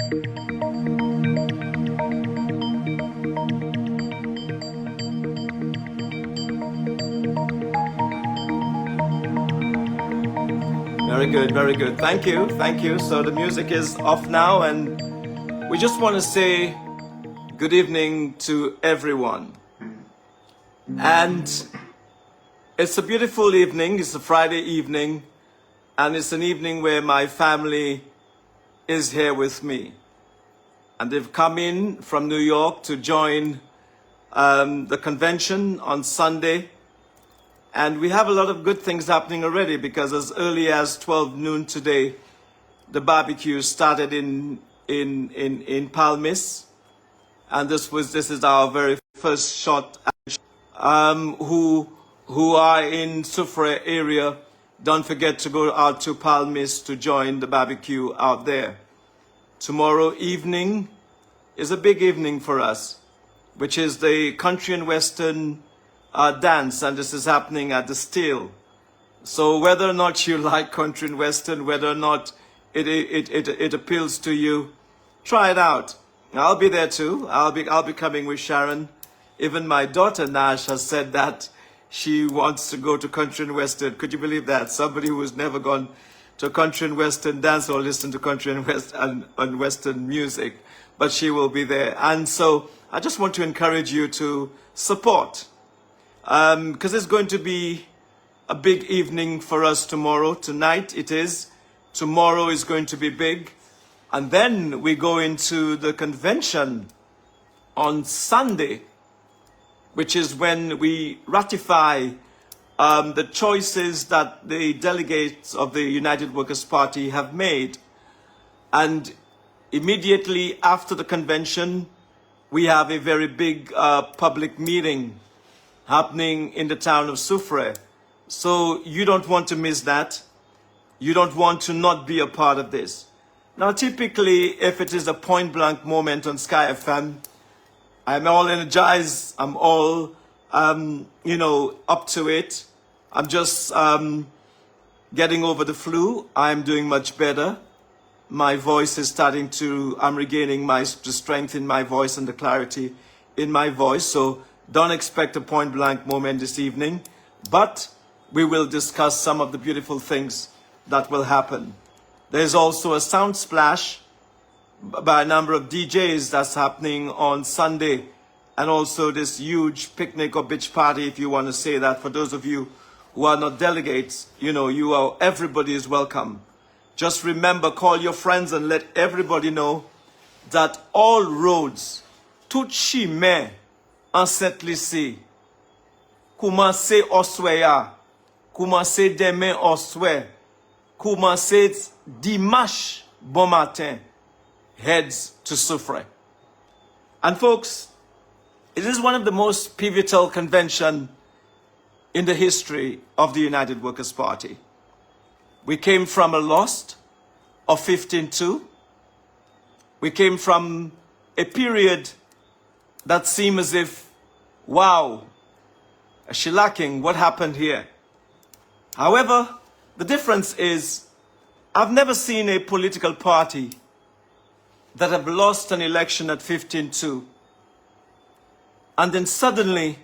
Very good, very good. Thank you, thank you. So the music is off now, and we just want to say good evening to everyone. And it's a beautiful evening. It's a Friday evening, and it's an evening where my family is here with me. And they've come in from New York to join the convention on Sunday. And we have a lot of good things happening already, because as early as 12 noon today, the barbecue started in Palmis. And this is our very first shot. Who are in Soufrière area, don't forget to go out to Palmis to join the barbecue out there. Tomorrow evening is a big evening for us, which is the country and western dance, and this is happening at the Steel. So whether or not you like country and western, whether or not it appeals to you, try it out. I'll be there too. I'll be coming with Sharon. Even my daughter Nash has said that she wants to go to country and western. Could you believe that? Somebody who has never gone to country and western dance or listen to country and western music, but she will be there. And so I just want to encourage you to support, because it's going to be a big evening for us tomorrow. Tonight it is. Tomorrow is going to be big. And then we go into the convention on Sunday, which is when we ratify the choices that the delegates of the United Workers' Party have made. And immediately after the convention, we have a very big public meeting happening in the town of Soufrière. So you don't want to miss that. You don't want to not be a part of this. Now, typically, if it is a point blank moment on Sky FM, I'm all energized. I'm all, up to it. I'm just getting over the flu. I'm doing much better. My voice is I'm regaining the strength in my voice and the clarity in my voice. So don't expect a point blank moment this evening, but we will discuss some of the beautiful things that will happen. There's also a sound splash by a number of DJs that's happening on Sunday, and also this huge picnic or beach party, if you want to say that. For those of you who are not delegates, everybody is welcome. Just remember, call your friends and let everybody know that all roads, tout chemin en St.Lucia, commencez oswea, commencez demain oswea, commencez dimanche bon matin, heads to Soufrière. And folks, it is one of the most pivotal conventions in the history of the United Workers' Party. We came from a loss of 15-2. We came from a period that seemed as if, wow, a shellacking, what happened here? However, the difference is, I've never seen a political party that have lost an election at 15-2. And then suddenly,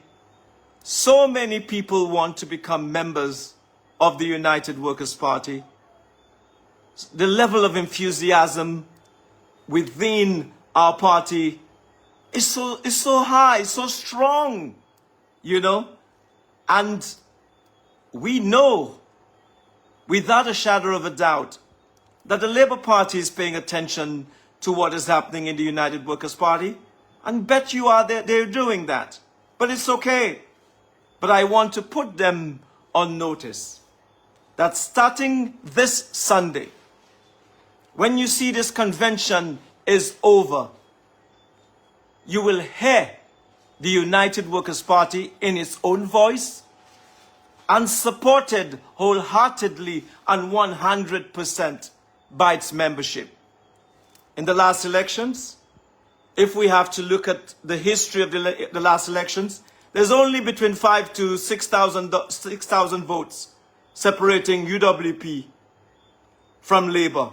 so many people want to become members of the United Workers' Party. The level of enthusiasm within our party is so high, so strong, And we know, without a shadow of a doubt, that the Labour Party is paying attention to what is happening in the United Workers' Party. And bet you are they're doing that. But it's okay. But I want to put them on notice that starting this Sunday, when you see this convention is over, you will hear the United Workers' Party in its own voice and supported wholeheartedly and 100% by its membership. In the last elections, if we have to look at the history of the last elections, there's only between 5,000 to 6,000 votes separating UWP from Labour.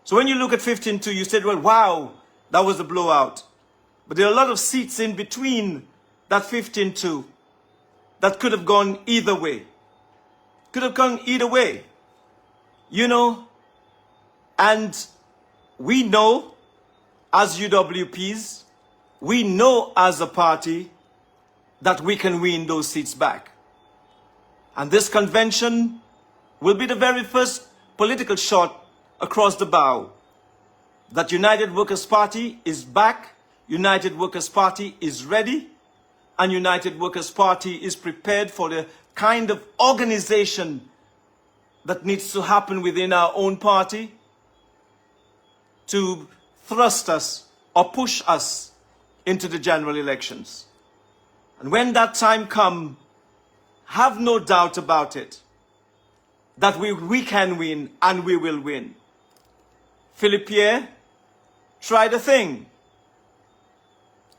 So when you look at 15-2, you said, well, wow, that was a blowout. But there are a lot of seats in between that 15-2 that could have gone either way. Could have gone either way. You know, and we know as UWPs, we know as a party that we can win those seats back. And this convention will be the very first political shot across the bow that United Workers' Party is back, United Workers' Party is ready, and United Workers' Party is prepared for the kind of organization that needs to happen within our own party to thrust us or push us into the general elections. And when that time comes, have no doubt about it, that we can win and we will win. Philippe tried a thing.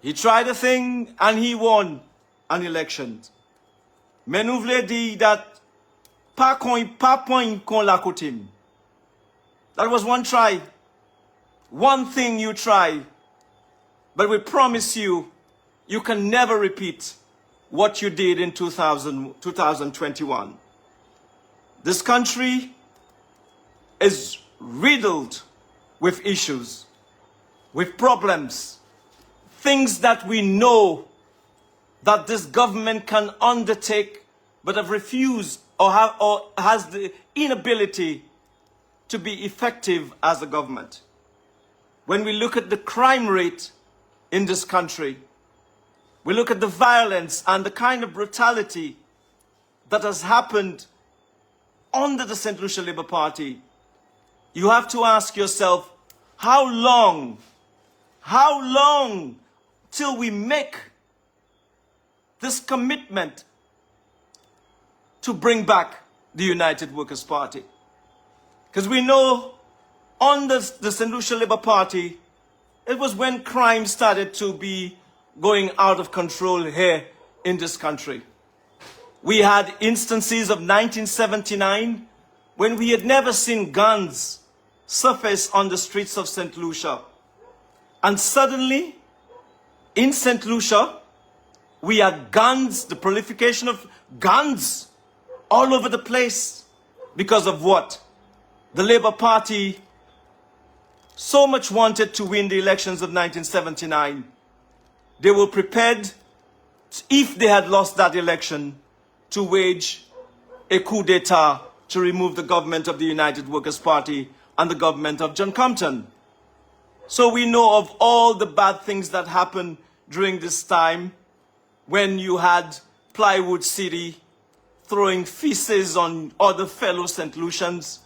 He tried a thing and he won an election. Mais nous voulons dire that pas point qu'on la coutume. That was one try. One thing you try. But we promise you, you can never repeat what you did in 2021. This country is riddled with issues, with problems, things that we know that this government can undertake but have refused or has the inability to be effective as a government. When we look at the crime rate in this country, we look at the violence and the kind of brutality that has happened under the St.Lucia Labour Party, you have to ask yourself, how long till we make this commitment to bring back the United Workers' Party? Because we know under the St.Lucia Labour Party, it was when crime started to be going out of control here in this country. We had instances of 1979 when we had never seen guns surface on the streets of St. Lucia. And suddenly, in St. Lucia, we had guns, the proliferation of guns all over the place. Because of what? The Labour Party so much wanted to win the elections of 1979. They were prepared, if they had lost that election, to wage a coup d'etat to remove the government of the United Workers' Party and the government of John Compton. So we know of all the bad things that happened during this time when you had Plywood City throwing feces on other fellow St. Lucians,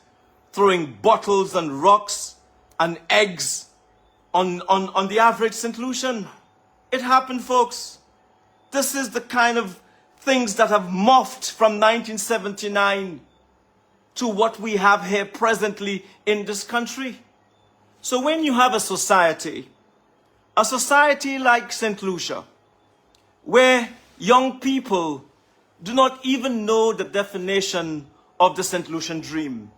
throwing bottles and rocks and eggs on the average St. Lucian. It happened, folks. This is the kind of things that have morphed from 1979 to what we have here presently in this country. So when you have a society like St. Lucia, where young people do not even know the definition of the St. Lucian dream,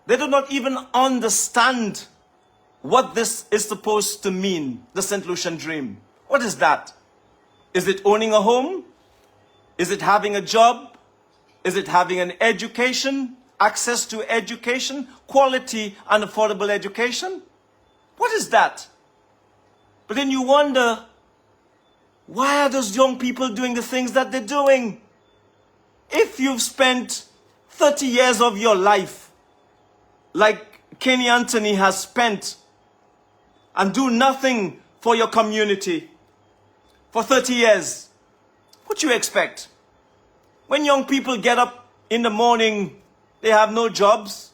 they do not even understand what this is supposed to mean, the St. Lucian dream. What is that? Is it owning a home? Is it having a job? Is it having an education, access to education, quality and affordable education? What is that? But then you wonder, why are those young people doing the things that they're doing? If you've spent 30 years of your life, like Kenny Anthony has spent, and do nothing for your community for 30 years, what do you expect? When young people get up in the morning, they have no jobs.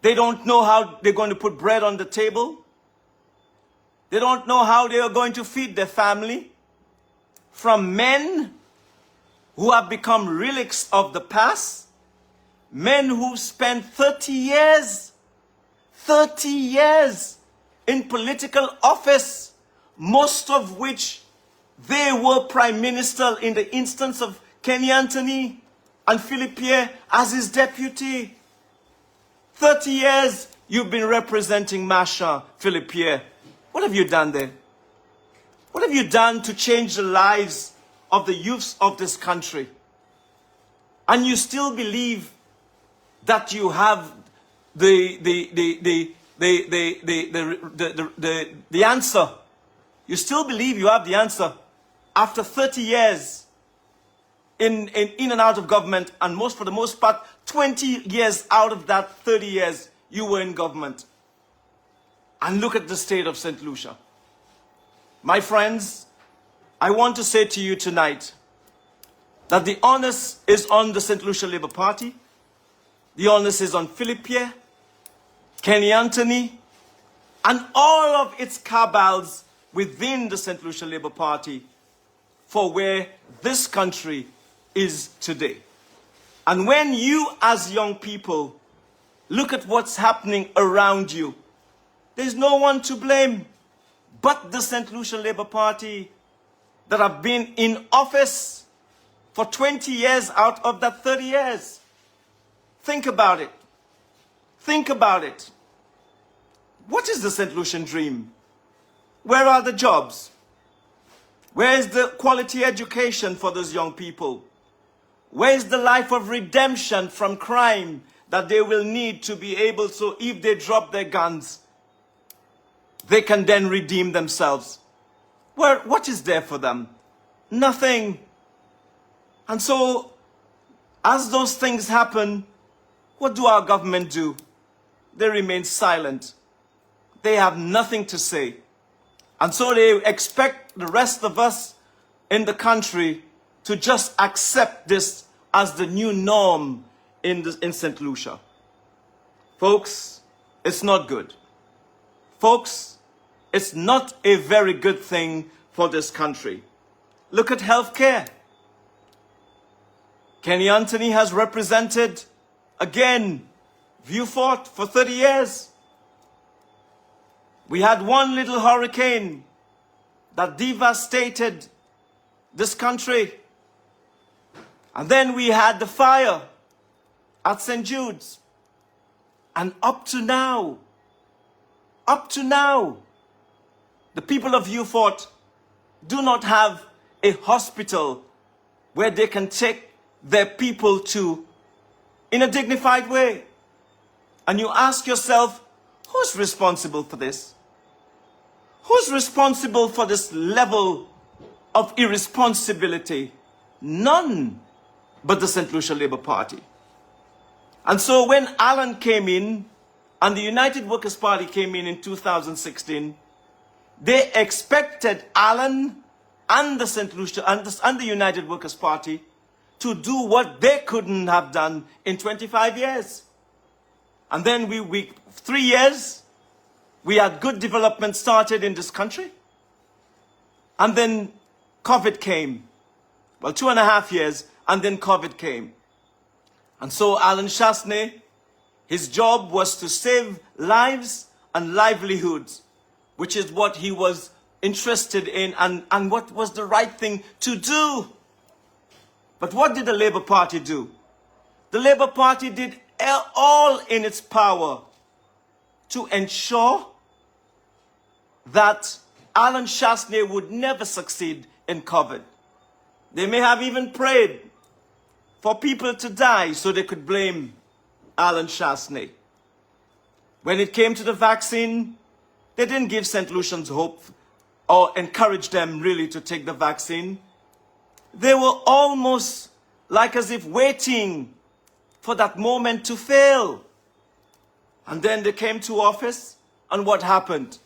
They don't know how they're going to put bread on the table. They don't know how they are going to feed their family. From men who have become relics of the past, men who spent 30 years in political office, most of which they were prime minister in the instance of Kenny Anthony and Philippe as his deputy. 30 years you've been representing Masha Philippe. What have you done there? What have you done to change the lives of the youths of this country? And you still believe that you have the answer. You still believe you have the answer after 30 years in and out of government, and for the most part, 20 years out of that 30 years, you were in government. And look at the state of St. Lucia. My friends, I want to say to you tonight that the onus is on the St. Lucia Labour Party. The onus is on Philippe, Kenny Anthony, and all of its cabals within the St. Lucia Labour Party for where this country is today. And when you as young people look at what's happening around you, there's no one to blame but the St. Lucia Labour Party that have been in office for 20 years out of that 30 years. Think about it. Think about it. What is the St. Lucian dream? Where are the jobs? Where is the quality education for those young people? Where is the life of redemption from crime that they will need to be able to, if they drop their guns, they can then redeem themselves? What is there for them? Nothing. And so, as those things happen, what do our government do? They remain silent. They have nothing to say. And so they expect the rest of us in the country to just accept this as the new norm in St. Lucia. Folks, it's not good. Folks, it's not a very good thing for this country. Look at healthcare. Kenny Anthony has represented, again, Viewfort for 30 years. We had one little hurricane that devastated this country. And then we had the fire at St. Jude's. And up to now, the people of Viewfort do not have a hospital where they can take their people to in a dignified way. And you ask yourself, who's responsible for this? Who's responsible for this level of irresponsibility? None but the St. Lucia Labour Party. And so when Alan came in and the United Workers' Party came in 2016, they expected Alan and the St. Lucia and the United Workers' Party to do what they couldn't have done in 25 years. And then 3 years, we had good development started in this country. And then COVID came. Well, 2.5 years, and then COVID came. And so Alan Chasney, his job was to save lives and livelihoods, which is what he was interested in and what was the right thing to do. But what did the Labour Party do? The Labour Party did all in its power to ensure that Alan Chasney would never succeed in COVID. They may have even prayed for people to die so they could blame Alan Chasney. When it came to the vaccine, they didn't give St. Lucians hope or encourage them really to take the vaccine. They were almost like as if waiting for that moment to fail. And then they came to office, and what happened?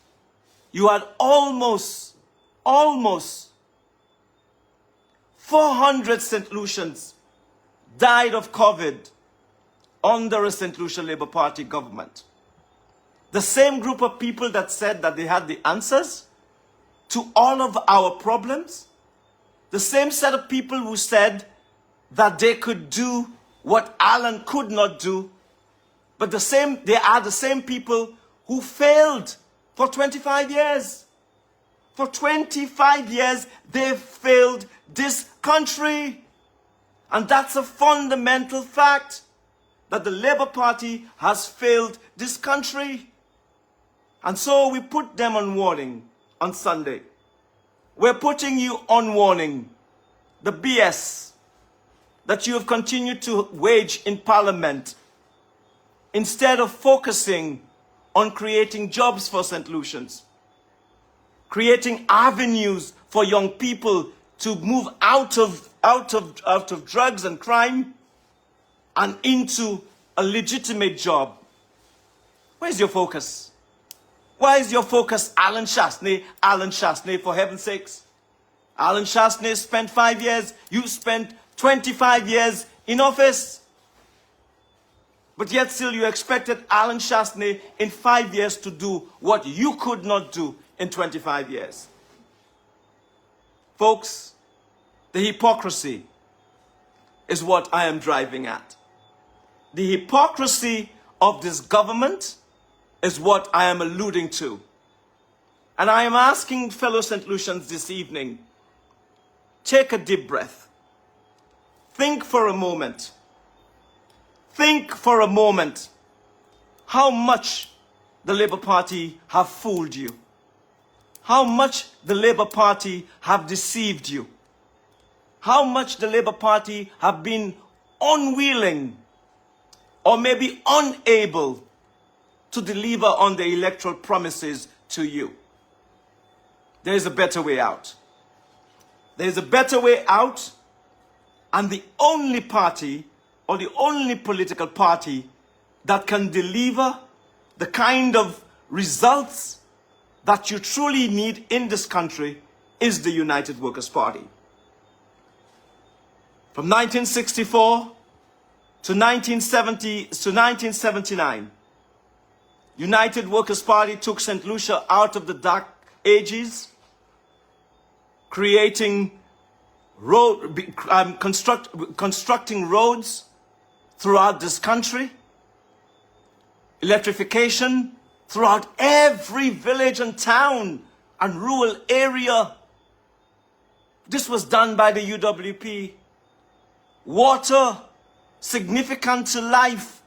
You had almost 400 St. Lucians died of COVID under a St. Lucia Labour Party government. The same group of people that said that they had the answers to all of our problems, the same set of people who said that they could do what Alan could not do, but they are the same people who failed for 25 years. For 25 years, they failed this country. And that's a fundamental fact. that the Labour Party has failed this country. And so we put them on warning on Sunday. We're putting you on warning. The BS that you have continued to wage in Parliament, instead of focusing on creating jobs for St. Lucians, creating avenues for young people to move out of drugs and crime and into a legitimate job. Where's your focus? Why is your focus Alan Shastney? Alan Shastney, for heaven's sakes. Alan Shastney spent 5 years. You spent 25 years in office. But yet still you expected Alan Shastney in 5 years to do what you could not do in 25 years. Folks, the hypocrisy is what I am driving at. The hypocrisy of this government is what I am alluding to. And I am asking fellow St. Lucians this evening, take a deep breath. Think for a moment. Think for a moment how much the Labour Party have fooled you. How much the Labour Party have deceived you. How much the Labour Party have been unwilling or maybe unable to deliver on the electoral promises to you. There is a better way out. There is a better way out, and the only party or the only political party that can deliver the kind of results that you truly need in this country is the United Workers' Party. From 1964 to 1979, United Workers' Party took St. Lucia out of the dark ages, creating constructing roads throughout this country, electrification throughout every village and town and rural area. This was done by the UWP. Water, significant to life,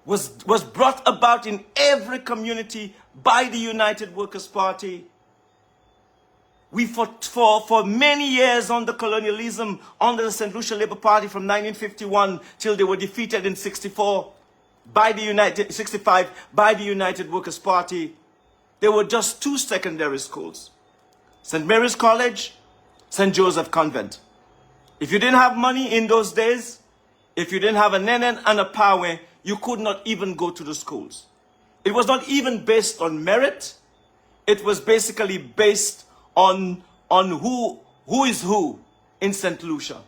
was brought about in every community by the United Workers' Party. We fought for many years under colonialism, under the St. Lucia Labour Party from 1951 till they were defeated in 65 by the United Workers' Party. There were just 2 secondary schools, St. Mary's College, St. Joseph Convent. If you didn't have money in those days, if you didn't have a nenen and a pawe, you could not even go to the schools. It was not even based on merit. It was basically based on who is who in St. Lucia.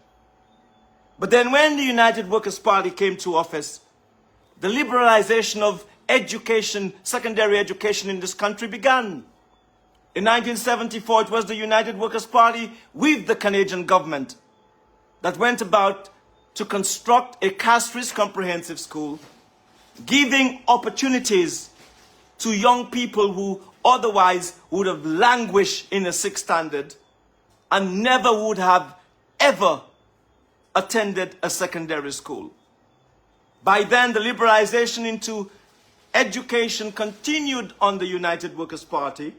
But then when the United Workers' Party came to office, the liberalization of education, secondary education in this country began. In 1974, it was the United Workers' Party with the Canadian government that went about to construct a caste-rich comprehensive school, giving opportunities to young people who otherwise would have languished in a 6th standard and never would have ever attended a secondary school. By then, the liberalization into education continued on the United Workers' Party,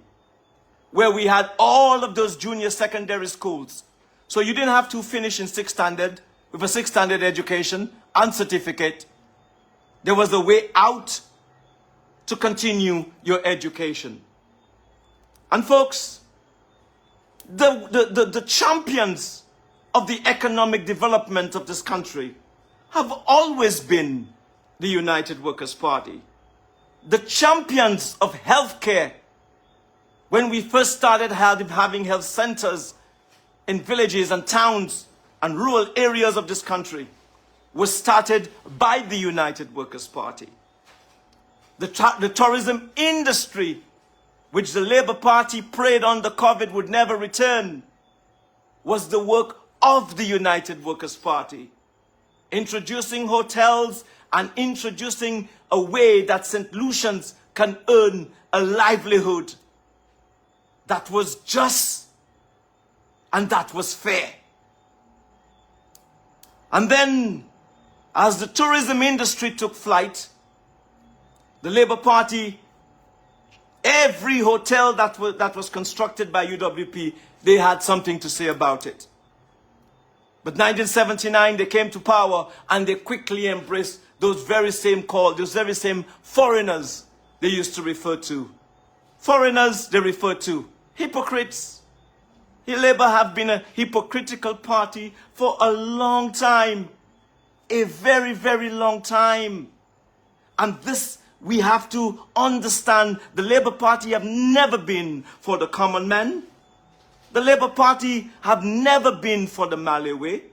where we had all of those junior secondary schools. So you didn't have to finish in 6th standard with a 6th standard education and certificate. There was a way out to continue your education. And folks, the champions of the economic development of this country have always been the United Workers' Party. The champions of healthcare, when we first started having health centers in villages and towns and rural areas of this country, was started by the United Workers' Party. The tourism industry, which the Labour Party prayed on the COVID would never return, was the work of the United Workers' Party. Introducing hotels and introducing a way that St. Lucians can earn a livelihood that was just and that was fair. And then, As the tourism industry took flight, the Labour Party, every hotel that was constructed by UWP, they had something to say about it. But 1979, they came to power and they quickly embraced those very same foreigners they used to refer to. Foreigners they refer to hypocrites. Labour have been a hypocritical party for a long time. A very, very long time. And this, we have to understand, the Labour Party have never been for the common man. The Labour Party have never been for the Malawi.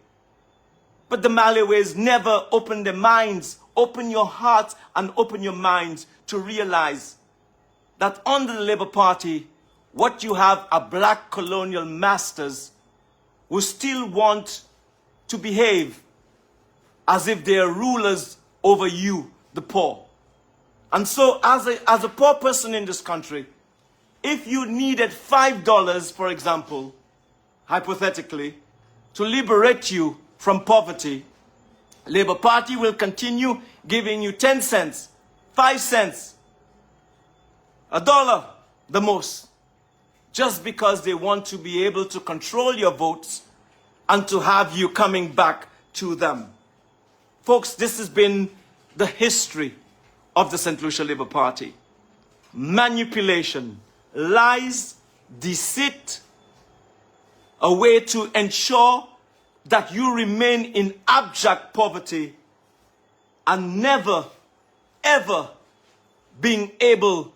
But the Malawi's never opened their minds. Open your heart and open your minds to realize that under the Labour Party, what you have are black colonial masters who still want to behave as if they are rulers over you, the poor. And so as a poor person in this country, if you needed $5, for example, hypothetically, to liberate you from poverty, Labour Party will continue giving you 10 cents, 5 cents, $1, the most, just because they want to be able to control your votes and to have you coming back to them. Folks, this has been the history of the St. Lucia Labour Party. Manipulation, lies, deceit, a way to ensure that you remain in abject poverty and never, ever being able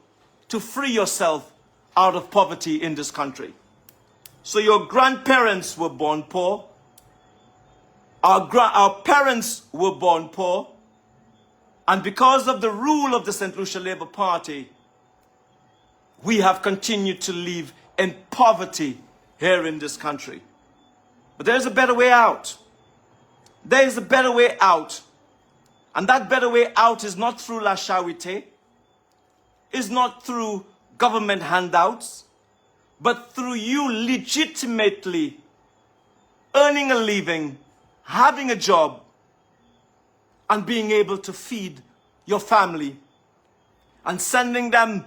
to free yourself out of poverty in this country. So your grandparents were born poor. Our parents were born poor. And because of the rule of the St. Lucia Labour Party, we have continued to live in poverty here in this country. But there's a better way out. There is a better way out. And that better way out is not through la charité, is not through government handouts, but through you legitimately earning a living, having a job, and being able to feed your family and sending them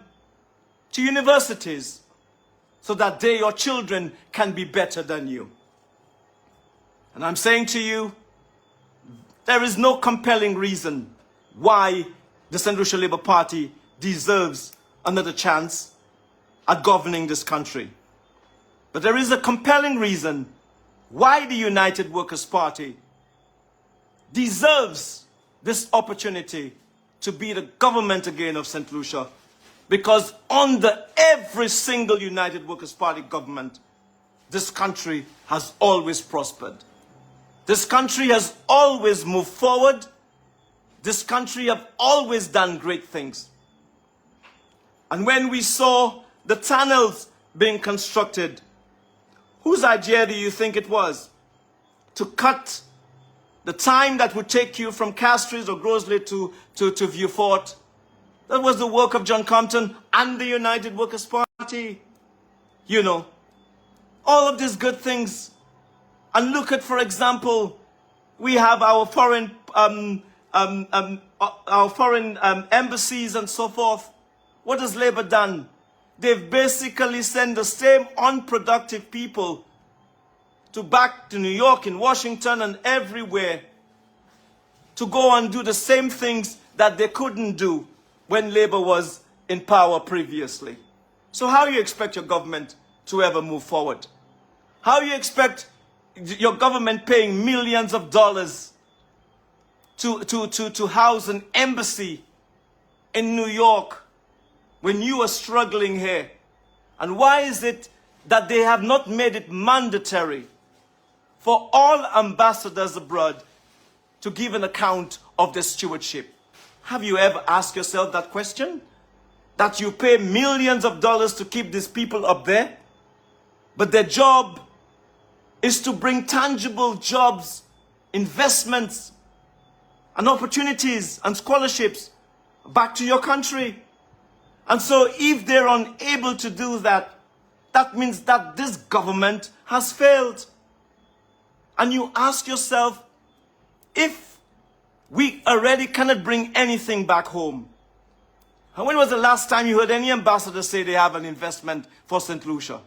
to universities so that they, your children, can be better than you. And I'm saying to you, there is no compelling reason why the St. Lucia Labour Party deserves another chance at governing this country. But there is a compelling reason why the United Workers' Party deserves this opportunity to be the government again of St. Lucia. Because under every single United Workers' Party government, this country has always prospered. This country has always moved forward. This country has always done great things. And when we saw the tunnels being constructed, whose idea do you think it was? To cut the time that would take you from Castries or Grosley to Vieux-Fort. That was the work of John Compton and the United Workers' Party. You know, all of these good things. And look at, for example, we have our foreign embassies and so forth. What has Labour done? They've basically sent the same unproductive people back to New York and Washington and everywhere to go and do the same things that they couldn't do when Labour was in power previously. So how do you expect your government to ever move forward? How do you expect your government paying millions of dollars to house an embassy in New York when you are struggling here? And why is it that they have not made it mandatory for all ambassadors abroad to give an account of their stewardship? Have you ever asked yourself that question? That you pay millions of dollars to keep these people up there, but their job is to bring tangible jobs, investments, and opportunities and scholarships back to your country. And so if they're unable to do that, that means that this government has failed. And you ask yourself, if We already cannot bring anything back home. And when was the last time you heard any ambassador say they have an investment for St. Lucia?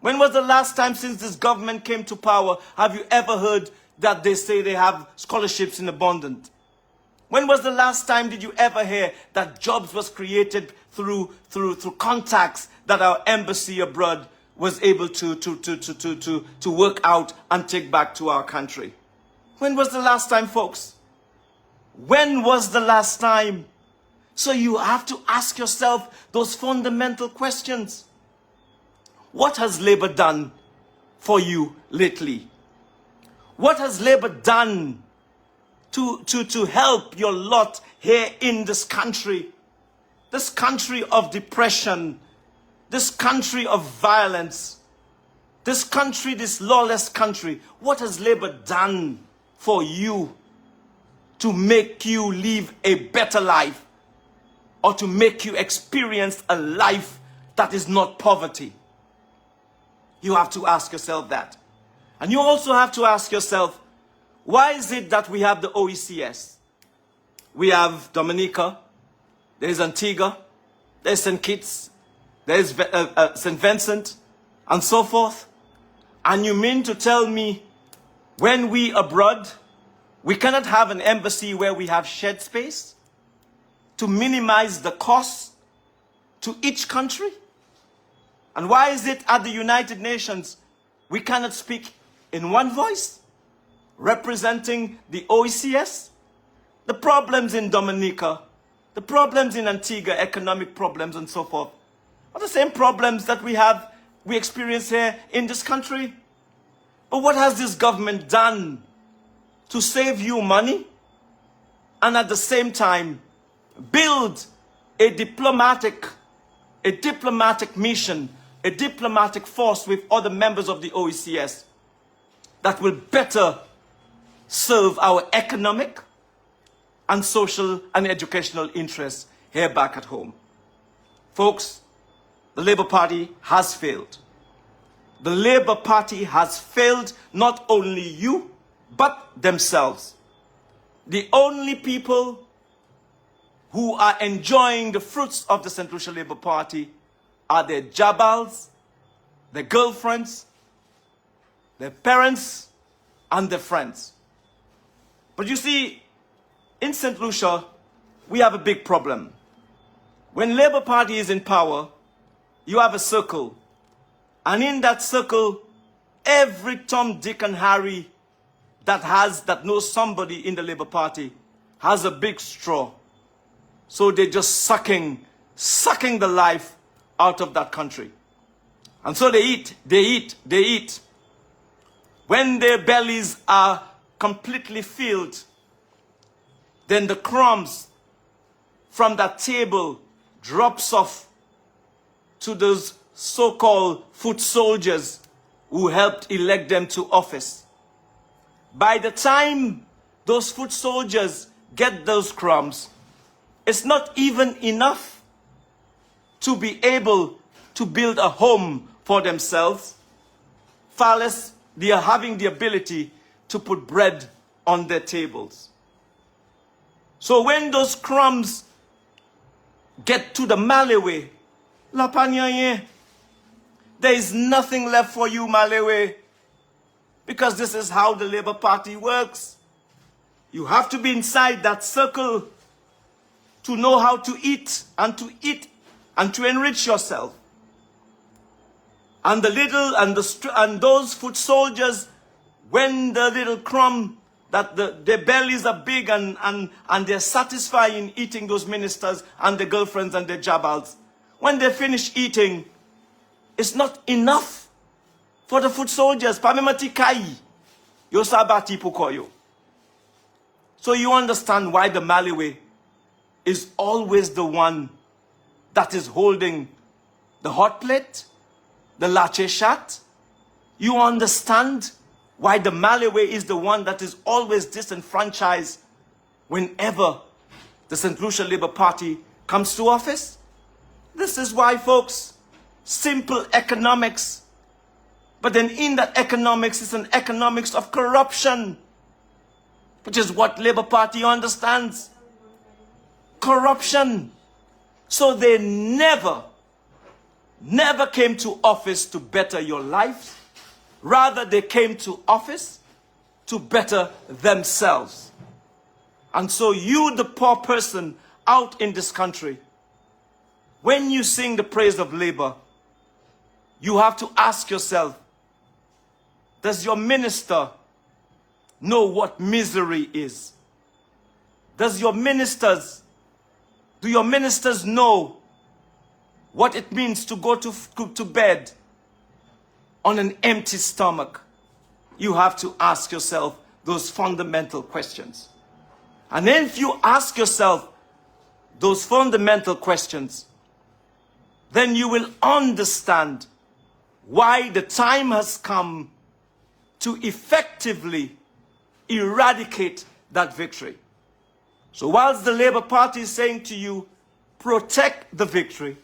When was the last time since this government came to power have you ever heard that they say they have scholarships in abundance? When was the last time did you ever hear that jobs was created through contacts that our embassy abroad was able to work out and take back to our country? When was the last time, folks? When was the last time? So you have to ask yourself those fundamental questions. What has Labour done for you lately? What has Labour done to help your lot here in this country of depression, this country of violence, this country, this lawless country? What has Labour done for you to make you live a better life, or to make you experience a life that is not poverty? You have to ask yourself that. And you also have to ask yourself, why is it that we have the OECS? We have Dominica, there's Antigua, there's St. Kitts, there's St. Vincent, and so forth. And you mean to tell me when we abroad, we cannot have an embassy where we have shared space to minimize the cost to each country? And why is it at the United Nations we cannot speak in one voice, representing the OECS? The problems in Dominica, the problems in Antigua, economic problems and so forth, are the same problems that we experience here in this country. But what has this government done to save you money and at the same time build a diplomatic mission, a diplomatic force with other members of the OECS that will better serve our economic and social and educational interests here back at home? Folks, the Labour Party has failed. The Labour Party has failed not only you, but themselves. The only people who are enjoying the fruits of the St. Lucia Labour Party are their jabals, their girlfriends, their parents, and their friends. But you see, in St. Lucia, we have a big problem. When Labour Party is in power, you have a circle. And in that circle, every Tom, Dick, and Harry that knows somebody in the Labour Party has a big straw. So they're just sucking the life out of that country. And so they eat. When their bellies are completely filled, then the crumbs from that table drops off to those so-called foot soldiers who helped elect them to office. By the time those foot soldiers get those crumbs, it's not even enough to be able to build a home for themselves, far less they are having the ability to put bread on their tables. So when those crumbs get to the Malewe, La Panyaye, there is nothing left for you, Malewe, because this is how the Labour Party works. You have to be inside that circle to know how to eat and to enrich yourself. And the little and those foot soldiers, when the little crumb that their bellies are big and they're satisfied in eating those ministers and their girlfriends and their jabals, when they finish eating, it's not enough for the foot soldiers. Pamemati kai, yo sabati pukoyo. So you understand why the Maliwe is always the one that is holding the hot plate, the lache shat. You understand why the Maliwe is the one that is always disenfranchised whenever the St. Lucia Labour Party comes to office? This is why, folks, simple economics. But then in that economics is an economics of corruption. which is what Labour Party understands. Corruption. So they never came to office to better your lives. Rather, they came to office to better themselves. And so you, the poor person out in this country, when you sing the praise of Labour, you have to ask yourself, does your minister know what misery is? Do your ministers know what it means to go to bed on an empty stomach? You have to ask yourself those fundamental questions. And if you ask yourself those fundamental questions, then you will understand why the time has come to effectively eradicate that victory. So whilst the Labour Party is saying to you, protect the victory,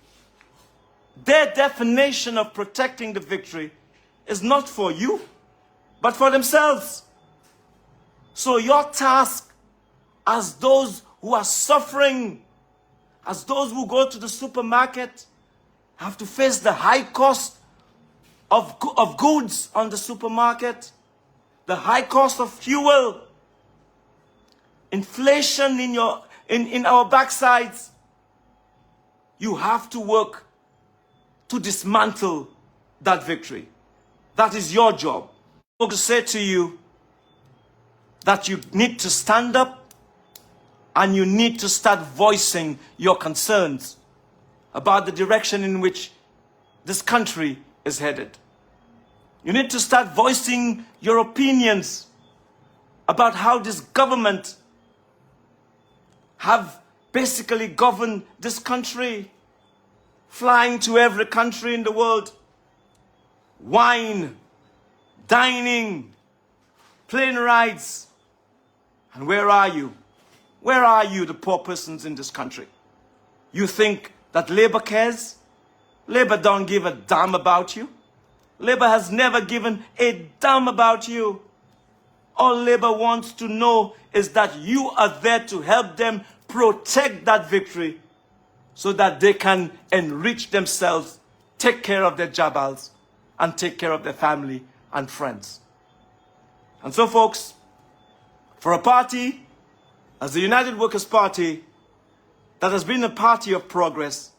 their definition of protecting the victory is not for you, but for themselves. So your task as those who are suffering, as those who go to the supermarket, have to face the high cost of goods on the supermarket, the high cost of fuel, inflation in our backsides. You have to work to dismantle that victory. That is your job. I want to say to you that you need to stand up and you need to start voicing your concerns about the direction in which this country is headed. You need to start voicing your opinions about how this government have basically governed this country, flying to every country in the world, wine, dining, plane rides. And where are you? Where are you, the poor persons in this country? You think that Labour cares? Labour don't give a damn about you. Labour has never given a damn about you. All Labour wants to know is that you are there to help them protect that victory so that they can enrich themselves, take care of their jabals, and take care of their family and friends. And so, folks, for a party as the United Workers' Party that has been a party of progress,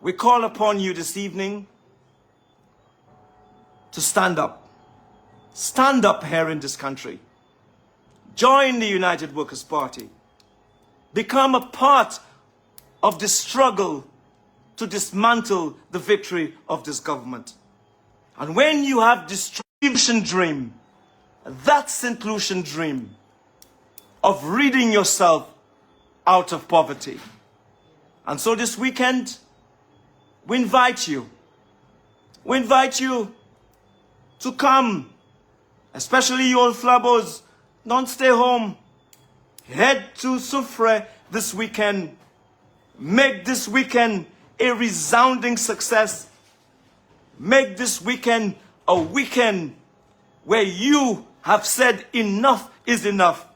we call upon you this evening to stand up. Stand up here in this country. Join the United Workers' Party. Become a part of the struggle to dismantle the victory of this government. And when you have this distribution dream, that St.Lucian dream of ridding yourself out of poverty. And so this weekend, we invite you to come, especially you old flabbos. Don't stay home. Head to Soufrière this weekend. Make this weekend a resounding success. Make this weekend a weekend where you have said enough is enough.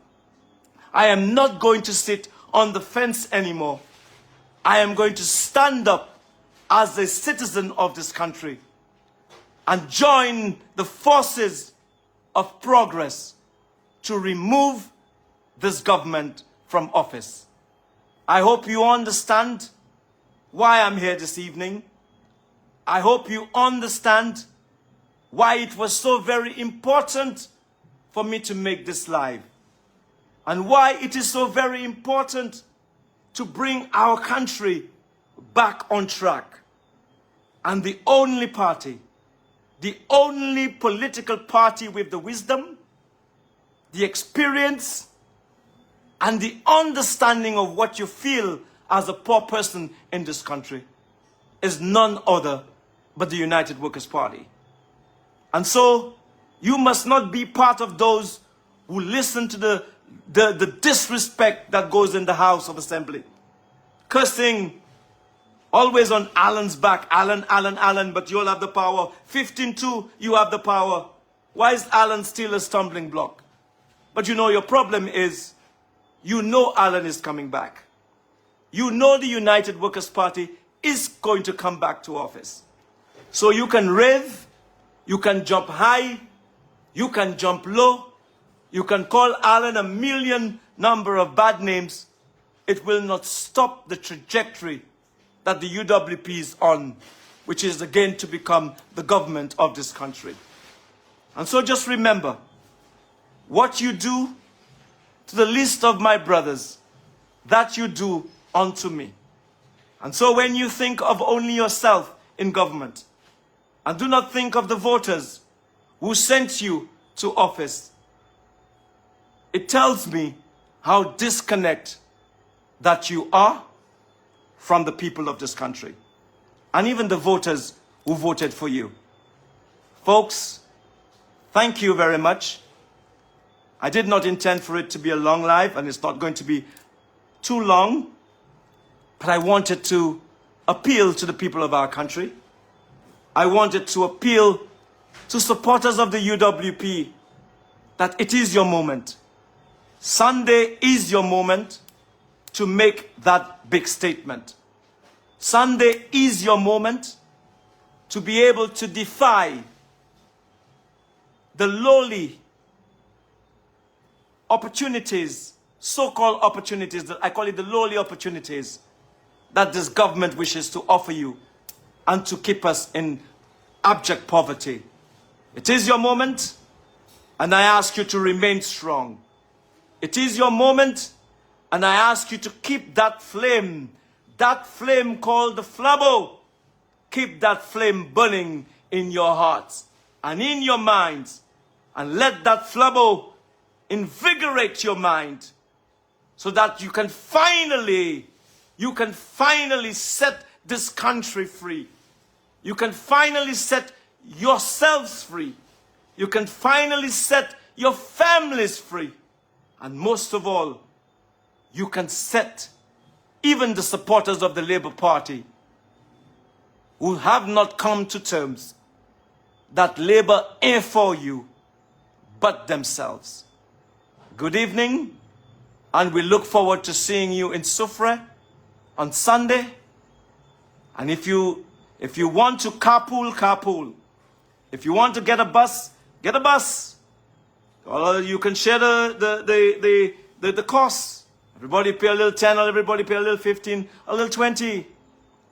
I am not going to sit on the fence anymore. I am going to stand up as a citizen of this country and join the forces of progress to remove this government from office. I hope you understand why I'm here this evening. I hope you understand why it was so very important for me to make this live, and why it is so very important to bring our country back on track. And the only party, the only political party with the wisdom, the experience, and the understanding of what you feel as a poor person in this country is none other but the United Workers' Party. And so, you must not be part of those who listen to the disrespect that goes in the House of Assembly. Cursing always on Alan's back. Alan, but you'll have the power. 15-2, you have the power. Why is Alan still a stumbling block? But you know, your problem is, you know Alan is coming back. You know the United Workers' Party is going to come back to office. So you can rave, you can jump high, you can jump low, you can call Alan a million number of bad names. It will not stop the trajectory that the UWP is on, which is again to become the government of this country. And so just remember, what you do to the least of my brothers, that you do unto me. And so when you think of only yourself in government, and do not think of the voters who sent you to office, it tells me how disconnected that you are from the people of this country, and even the voters who voted for you. Folks, thank you very much. I did not intend for it to be a long live, and it's not going to be too long, but I wanted to appeal to the people of our country. I wanted to appeal to supporters of the UWP that it is your moment. Sunday is your moment to make that big statement. Sunday is your moment to be able to defy the lowly opportunities, so-called opportunities, I call it the lowly opportunities, that this government wishes to offer you and to keep us in abject poverty. It is your moment, and I ask you to remain strong. It is your moment, and I ask you to keep that flame called the flabo, keep that flame burning in your hearts and in your minds, and let that flabo invigorate your mind so that you can finally set this country free. You can finally set yourselves free. You can finally set your families free. And most of all, you can set even the supporters of the Labour Party who have not come to terms that Labour ain't for you, but themselves. Good evening, and we look forward to seeing you in Soufrière on Sunday. And if you want to carpool, carpool. If you want to get a bus, get a bus. Or you can share the costs. Everybody pay a little 10, or everybody pay a little 15, a little 20.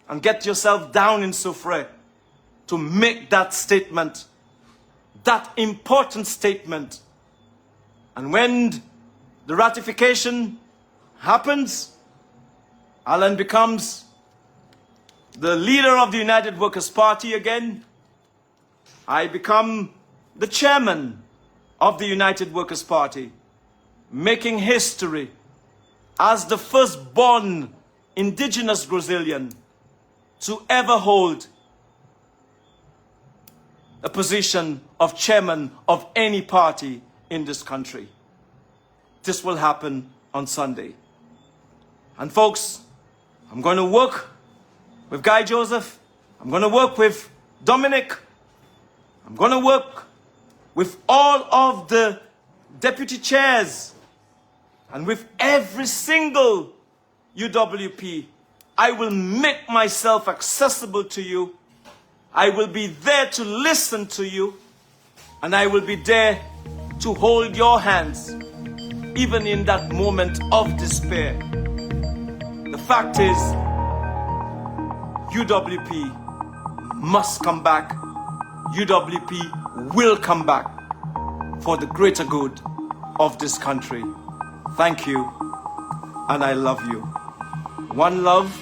And get yourself down in Soufrière to make that statement, that important statement. And when the ratification happens, Alan becomes the leader of the United Workers' Party again. I become the chairman of the United Workers' Party, making history as the firstborn indigenous Brazilian to ever hold a position of chairman of any party in this country. This will happen on Sunday. And folks, I'm going to work with Guy Joseph. I'm going to work with Dominic. I'm going to work with all of the deputy chairs and with every single UWP. I will make myself accessible to you. I will be there to listen to you, and I will be there to hold your hands, even in that moment of despair. The fact is, UWP must come back. UWP will come back for the greater good of this country. Thank you, and I love you. One love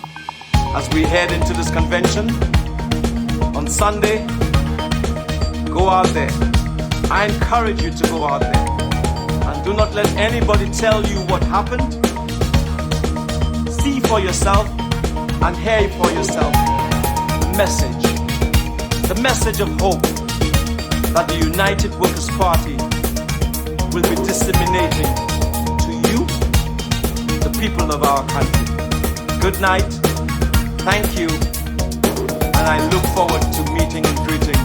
as we head into this convention on Sunday. Go out there. I encourage you to go out there. And do not let anybody tell you what happened. See for yourself and hear for yourself the message of hope that the United Workers' Party will be disseminating to you, the people of our country. Good night. Thank you. And I look forward to meeting and greeting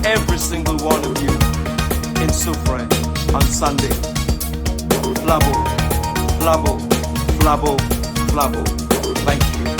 every single one of you in Soufrière on Sunday. flabo, flabo, flabo, flabo. Thank you.